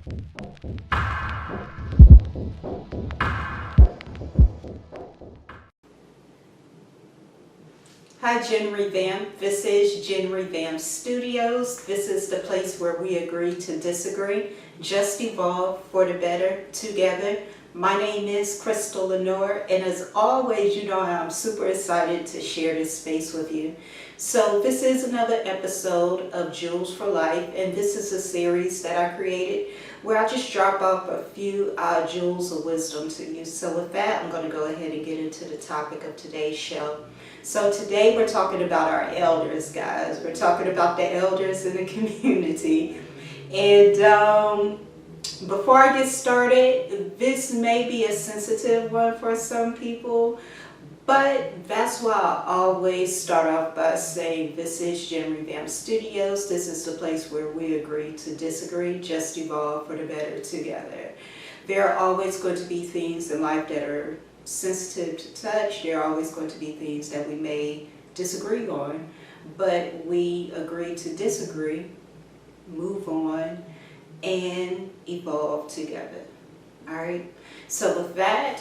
Hi, Jen Revamp. This is Jen Revamp Studios. This is the place where we agree to disagree, just evolve for the better together. My name is Crystal Lenore, and as always, you know I'm super excited to share this space with you. So this is another episode of Jewels for Life, and this is a series that I created where I just drop off a few jewels of wisdom to you. So with that, I'm going to go ahead and get into the topic of today's show. So today we're talking about our elders, guys. We're talking about the elders in the community. And before I get started, this may be a sensitive one for some people, but that's why I always start off by saying this is Jen Revamp Studios. This is the place where we agree to disagree, just evolve for the better together. There are always going to be things in life that are sensitive to touch. There are always going to be things that we may disagree on, but we agree to disagree, move on, and evolve together. All right, so with that,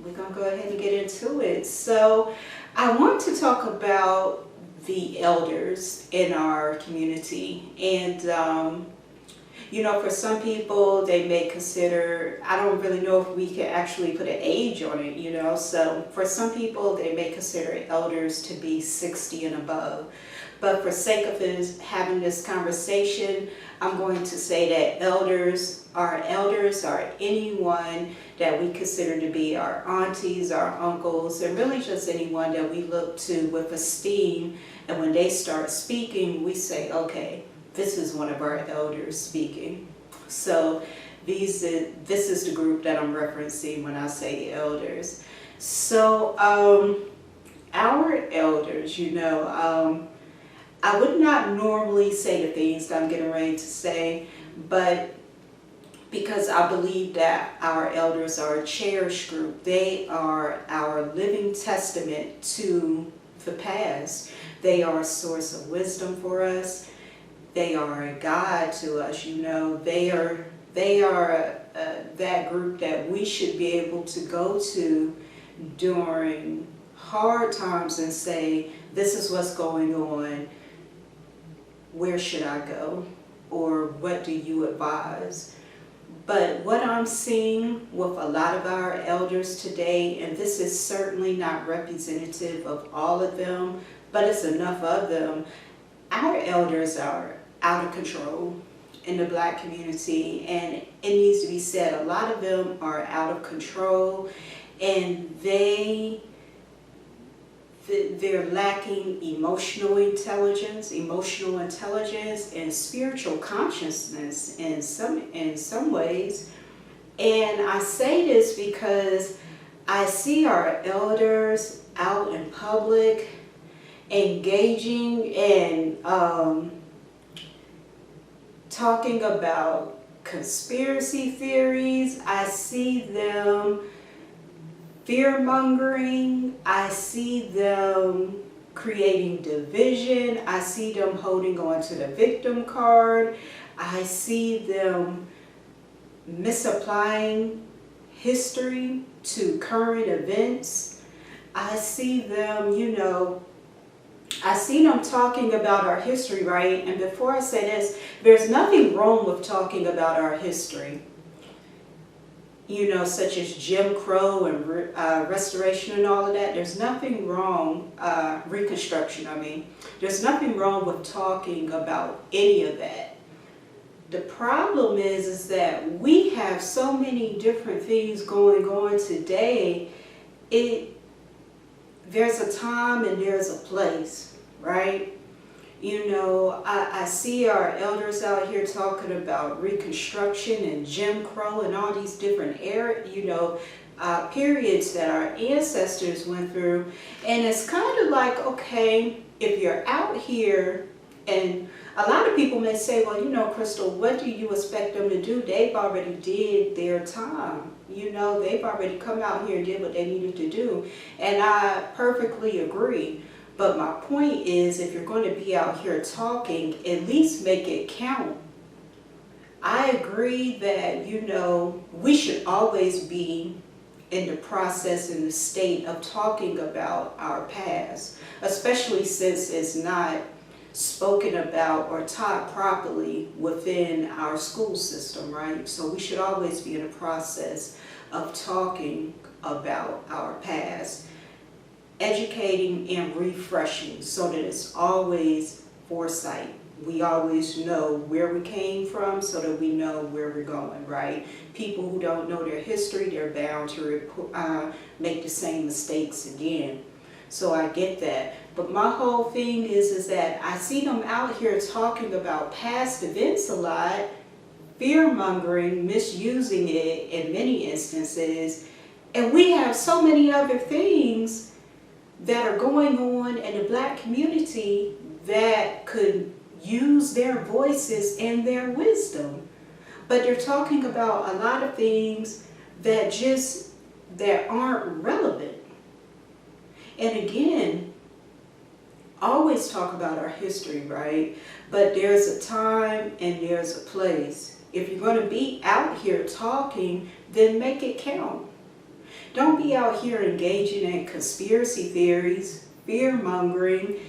we're gonna go ahead and get into it. So I want to talk about the elders in our community, and you know, for some people, they may consider, I don't really know if we can actually put an age on it, you know. So for some people, they may consider elders to be 60 and above. But for sake of having this conversation, I'm going to say that elders are anyone that we consider to be our aunties, our uncles, and really just anyone that we look to with esteem. And when they start speaking, we say, okay, this is one of our elders speaking. So this is the group that I'm referencing when I say elders. So our elders, you know, I would not normally say the things that I'm getting ready to say, but because I believe that our elders are a cherished group, they are our living testament to the past. They are a source of wisdom for us. They are a guide to us, you know. They are that group that we should be able to go to during hard times and say, this is what's going on. Where should I go? Or what do you advise? But what I'm seeing with a lot of our elders today, and this is certainly not representative of all of them, but it's enough of them, our elders are out of control in the Black community, and it needs to be said, a lot of them are out of control, and they're lacking emotional intelligence, and spiritual consciousness in some ways. And I say this because I see our elders out in public engaging in talking about conspiracy theories. I see them fear-mongering. I see them creating division. I see them holding on to the victim card. I see them misapplying history to current events. I see them, you know, I see them talking about our history, right? And before I say this, there's nothing wrong with talking about our history, you know, such as Jim Crow and restoration and all of that. There's nothing wrong, Reconstruction, I mean. There's nothing wrong with talking about any of that. The problem is that we have so many different things going on today. There's a time and there's a place, right? You know, I see our elders out here talking about Reconstruction and Jim Crow and all these different periods that our ancestors went through. And it's kind of like, okay, if you're out here, and a lot of people may say, well, you know, Crystal, what do you expect them to do? They've already did their time. You know, they've already come out here and did what they needed to do. And I perfectly agree. But my point is, if you're going to be out here talking, at least make it count. I agree agree that, we should always be in the process, in the state of talking about our past, especially since it's not spoken about or taught properly within our school system, right? So we should always be in a process of talking about our past, educating and refreshing so that it's always foresight. We always know where we came from so that we know where we're going, right? People who don't know their history, they're bound to make the same mistakes again. So I get that. But my whole thing is that I see them out here talking about past events a lot, fear-mongering, misusing it in many instances, and we have so many other things that are going on in the Black community that could use their voices and their wisdom. But they're talking about a lot of things that aren't relevant. And again, always talk about our history, right? But there's a time and there's a place. If you're going to be out here talking, then make it count. Don't be out here engaging in conspiracy theories, fear-mongering,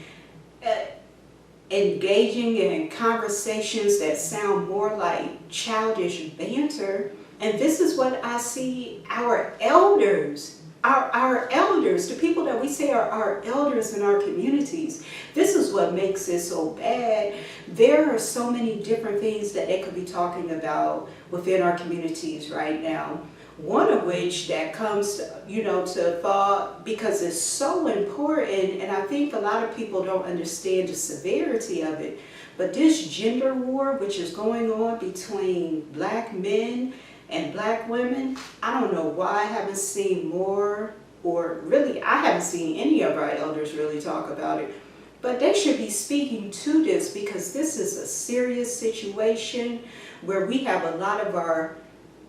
engaging in conversations that sound more like childish banter. And this is what I see our elders, our elders, the people that we say are our elders in our communities. This is what makes it so bad. There are so many different things that they could be talking about within our communities right now. One of which that comes, to thought, because it's so important, and I think a lot of people don't understand the severity of it, but this gender war which is going on between Black men and Black women, I don't know why I haven't seen more, or really I haven't seen any of our elders really talk about it, but they should be speaking to this, because this is a serious situation where we have a lot of our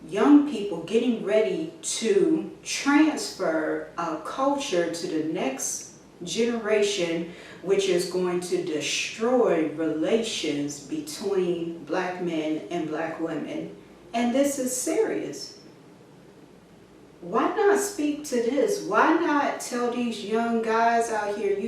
young people getting ready to transfer culture to the next generation, which is going to destroy relations between Black men and Black women. And this is serious. Why not speak to this? Why not tell these young guys out here,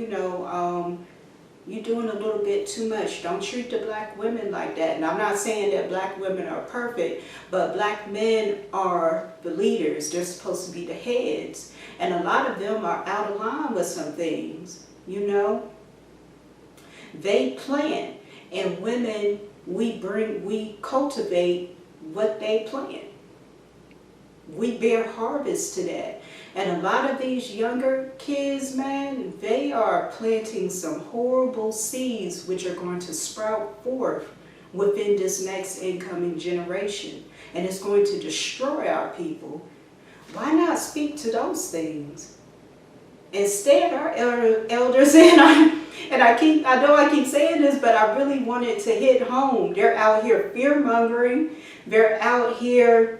you're doing a little bit too much. Don't treat the Black women like that. And I'm not saying that Black women are perfect, but Black men are the leaders. They're supposed to be the heads. And a lot of them are out of line with some things, They plant, and women, we cultivate what they plant. We bear harvest to that. And a lot of these younger kids, man, they are planting some horrible seeds which are going to sprout forth within this next incoming generation. And it's going to destroy our people. Why not speak to those things? Instead, our elders, and I know I keep saying this, but I really want it to hit home. They're out here fear-mongering. They're out here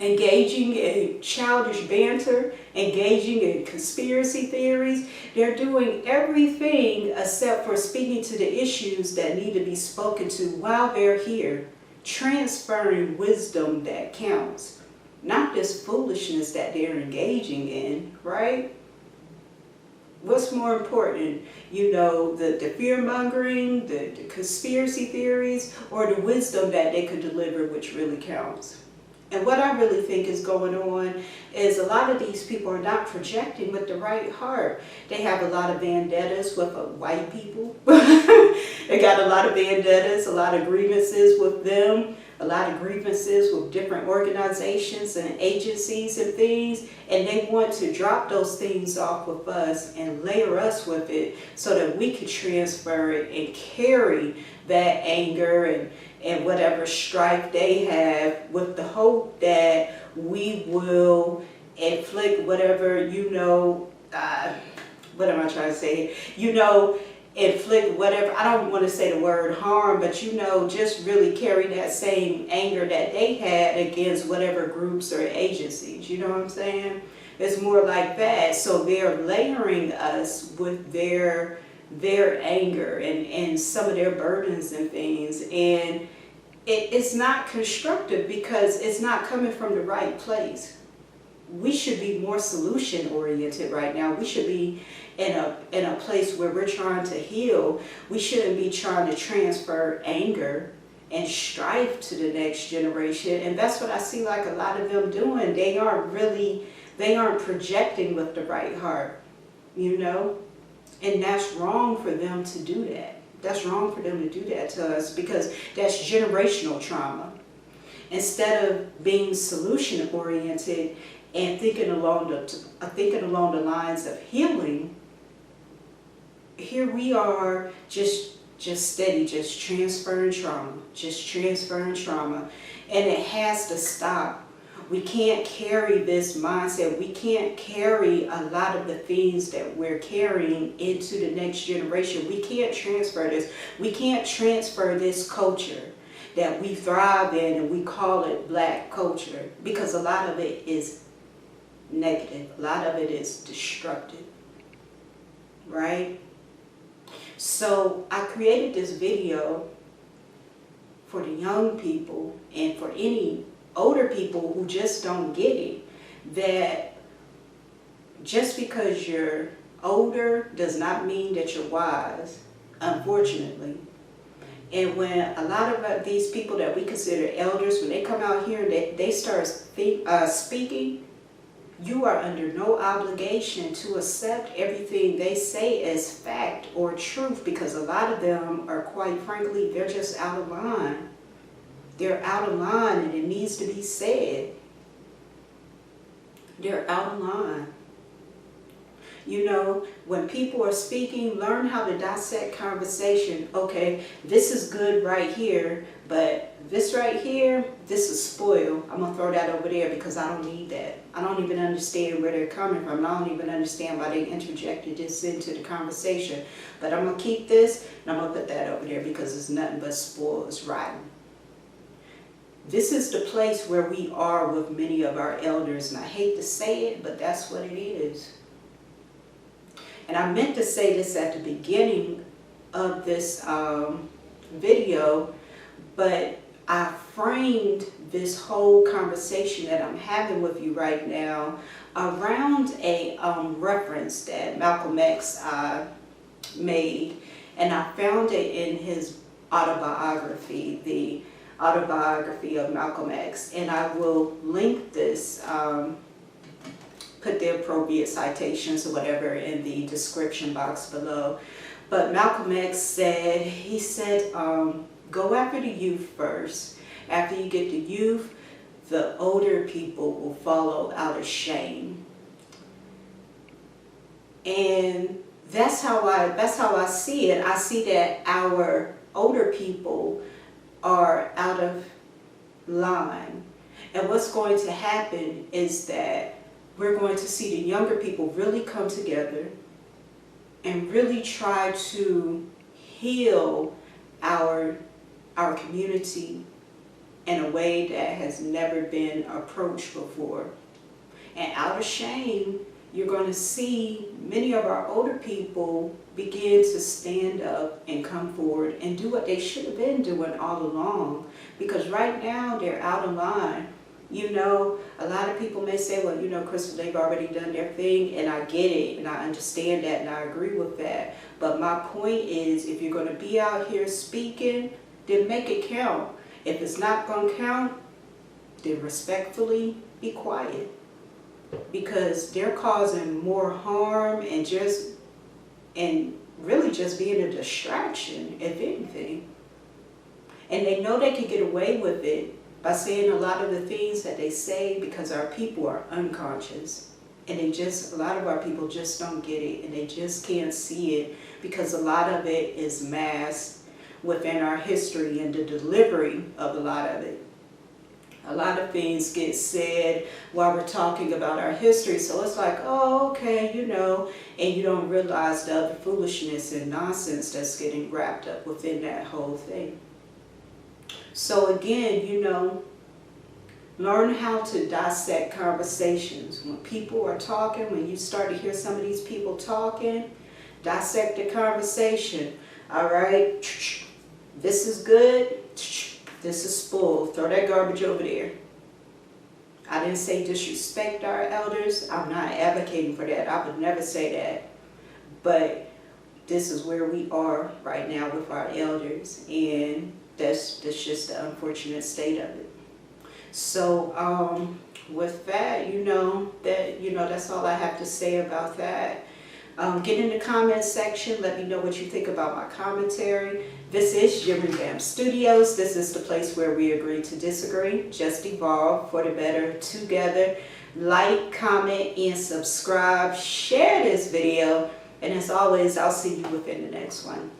engaging in childish banter, engaging in conspiracy theories. They're doing everything except for speaking to the issues that need to be spoken to while they're here, transferring wisdom that counts, not this foolishness that they're engaging in, right? What's more important, the fear-mongering, the conspiracy theories, or the wisdom that they could deliver, which really counts? And what I really think is going on is a lot of these people are not projecting with the right heart. They have a lot of vendettas with white people. They got a lot of vendettas, a lot of grievances with them, a lot of grievances with different organizations and agencies and things. And they want to drop those things off with us and layer us with it so that we can transfer it and carry that anger and whatever strife they have, with the hope that we will inflict whatever, what am I trying to say? Inflict whatever, I don't want to say the word harm, but just really carry that same anger that they had against whatever groups or agencies, you know what I'm saying? It's more like that. So they're layering us with their anger and some of their burdens and things, and it's not constructive because it's not coming from the right place. We should be more solution oriented right now. We should be in a place where we're trying to heal. We shouldn't be trying to transfer anger and strife to the next generation. And that's what I see like a lot of them doing. They aren't projecting with the right heart, you know? And that's wrong for them to do that. That's wrong for them to do that to us because that's generational trauma. Instead of being solution oriented and thinking along the lines of healing, here we are just steady, just transferring trauma, and it has to stop. We can't carry this mindset. We can't carry a lot of the things that we're carrying into the next generation. We can't transfer this. We can't transfer this culture that we thrive in and we call it Black culture, because a lot of it is negative. A lot of it is destructive, right? So I created this video for the young people and for any older people who just don't get it, that just because you're older does not mean that you're wise, unfortunately. And when a lot of these people that we consider elders, when they come out here and they start speaking, you are under no obligation to accept everything they say as fact or truth, because a lot of them are, quite frankly, they're just out of line. They're out of line and it needs to be said. They're out of line. You know, when people are speaking, learn how to dissect conversation. Okay, this is good right here, but this right here, this is spoiled. I'm going to throw that over there because I don't need that. I don't even understand where they're coming from. I don't even understand why they interjected this into the conversation. But I'm going to keep this and I'm going to put that over there because it's nothing but spoiled, it's rotten. This is the place where we are with many of our elders, and I hate to say it, but that's what it is. And I meant to say this at the beginning of this video, but I framed this whole conversation that I'm having with you right now around a reference that Malcom X made, and I found it in his autobiography, the Autobiography of Malcom X, and I will link this, put the appropriate citations or whatever in the description box below. But Malcom X said, he said, go after the youth first. After you get the youth, the older people will follow out of shame. And that's how I see it. I see that our older people are out of line. And what's going to happen is that we're going to see the younger people really come together and really try to heal our community in a way that has never been approached before. And out of shame, you're going to see many of our older people begin to stand up and come forward and do what they should have been doing all along. Because right now, they're out of line. You know, a lot of people may say, well, you know, Crystal, they've already done their thing, and I get it, and I understand that, and I agree with that. But my point is, if you're going to be out here speaking, then make it count. If it's not going to count, then respectfully be quiet. Because they're causing more harm and really just being a distraction, if anything. And they know they can get away with it by saying a lot of the things that they say because our people are unconscious. And a lot of our people just don't get it, and they just can't see it because a lot of it is masked within our history and the delivery of a lot of it. A lot of things get said while we're talking about our history, so it's like, oh, okay, you know, and you don't realize the other foolishness and nonsense that's getting wrapped up within that whole thing. So again, you know, learn how to dissect conversations. When people are talking, when you start to hear some of these people talking, dissect the conversation. All right, this is good, This is full. Throw that garbage over there. I didn't say disrespect our elders. I'm not advocating for that. I would never say that. But this is where we are right now with our elders, and that's just the unfortunate state of it. So with that, that's all I have to say about that. Get in the comment section. Let me know what you think about my commentary. This is Jim Revamp Studios. This is the place where we agree to disagree. Just evolve for the better together. Like, comment, and subscribe. Share this video. And as always, I'll see you within the next one.